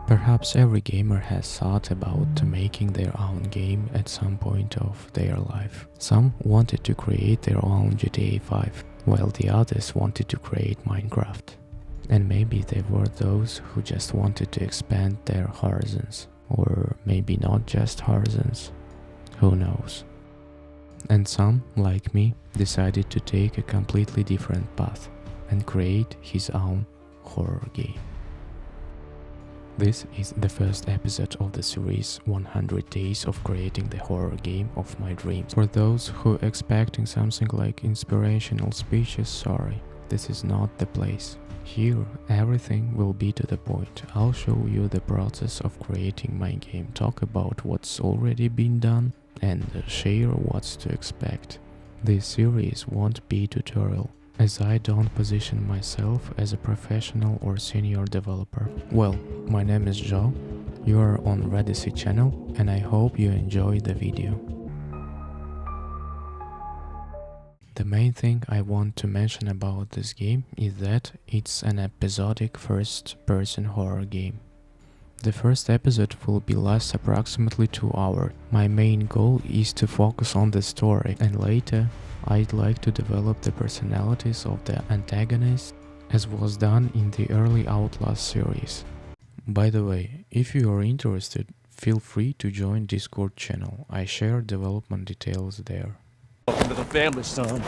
Perhaps every gamer has thought about making their own game at some point of their life. Some wanted to create their own GTA 5, while the others wanted to create Minecraft. And maybe there were those who just wanted to expand their horizons, or maybe not just horizons, who knows. And some, like me, decided to take a completely different path and create his own horror game. This is the first episode of the series 100 Days of Creating the Horror Game of My Dreams. For those who are expecting something like inspirational speeches, sorry, this is not the place. Here, everything will be to the point. I'll show you the process of creating my game, talk about what's already been done, and share what's to expect. This series won't be tutorial, as I don't position myself as a professional or senior developer. Well, my name is Joe, you are on Redyssey channel, and I hope you enjoy the video. The main thing I want to mention about this game is that it's an episodic first-person horror game. The first episode will be last approximately 2 hours. My main goal is to focus on the story, and later I'd like to develop the personalities of the antagonists, as was done in the early Outlast series. By the way, if you are interested, feel free to join Discord channel. I share development details there. Welcome to the family, son.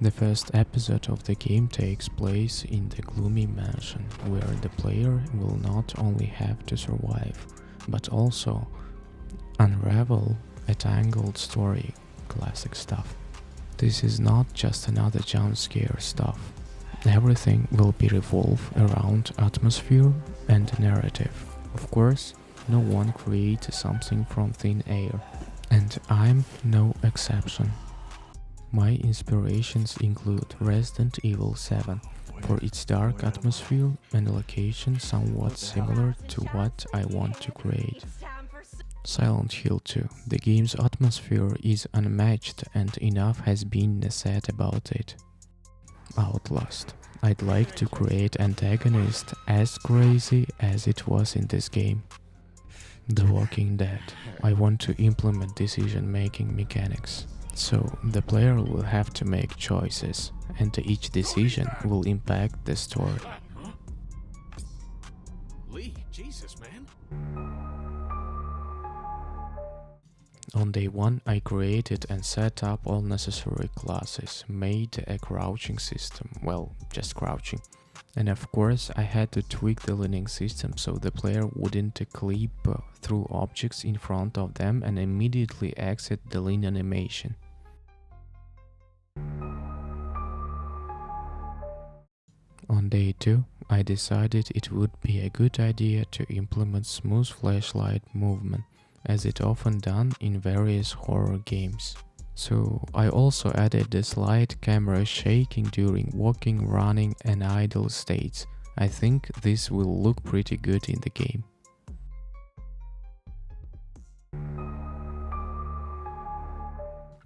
The first episode of the game takes place in the gloomy mansion, where the player will not only have to survive, but also unravel a tangled story, classic stuff. This is not just another jump scare stuff. Everything will be revolve around atmosphere and narrative. Of course, no one creates something from thin air, and I'm no exception. My inspirations include Resident Evil 7 for its dark atmosphere and location somewhat similar to what I want to create. Silent Hill 2. The game's atmosphere is unmatched and enough has been said about it. Outlast. I'd like to create antagonist as crazy as it was in this game. The Walking Dead. I want to implement decision-making mechanics. So the player will have to make choices, and each decision will impact the story. Lee, Jesus, man. On day 1 I created and set up all necessary classes, made a crouching system, well, just crouching. And of course I had to tweak the leaning system so the player wouldn't clip through objects in front of them and immediately exit the lean animation. On day 2, I decided it would be a good idea to implement smooth flashlight movement, as it often done in various horror games. So I also added the slide camera shaking during walking, running and idle states. I think this will look pretty good in the game.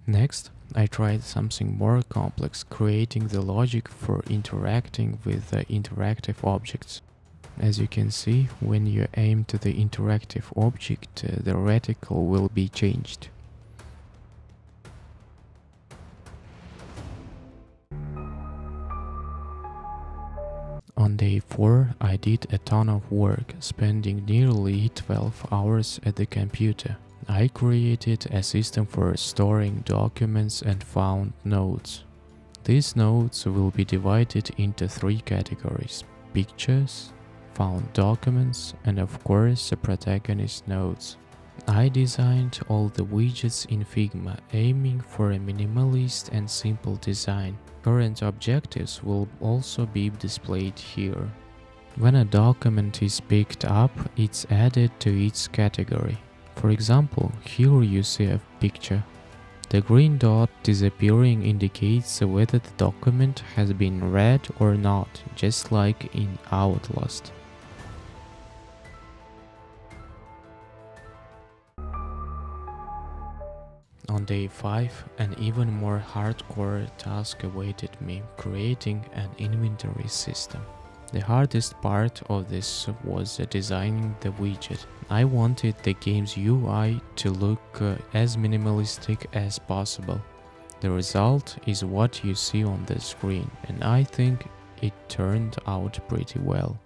Next, I tried something more complex, creating the logic for interacting with the interactive objects. As you can see, when you aim to the interactive object, the reticle will be changed. On day 4, I did a ton of work, spending nearly 12 hours at the computer. I created a system for storing documents and found notes. These notes will be divided into 3 categories: pictures, found documents, and of course the protagonist notes. I designed all the widgets in Figma, aiming for a minimalist and simple design. Current objectives will also be displayed here. When a document is picked up, it's added to its category. For example, here you see a picture. The green dot disappearing indicates whether the document has been read or not, just like in Outlast. On day 5, an even more hardcore task awaited me, creating an inventory system. The hardest part of this was designing the widget. I wanted the game's UI to look as minimalistic as possible. The result is what you see on the screen, and I think it turned out pretty well.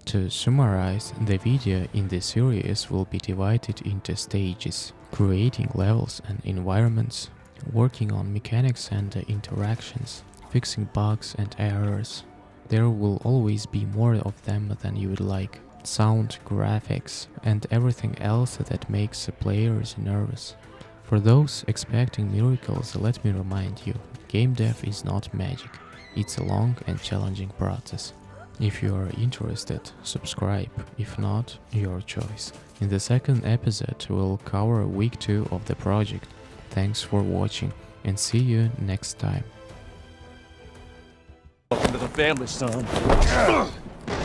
To summarize, the video in the series will be divided into stages: creating levels and environments, working on mechanics and interactions, fixing bugs and errors. There will always be more of them than you would like. Sound, graphics, and everything else that makes players nervous. For those expecting miracles, let me remind you, game dev is not magic. It's a long and challenging process. If you are interested, subscribe. If not, your choice. In the second episode, we'll cover week 2 of the project. Thanks for watching, and see you next time. Welcome to the family, son.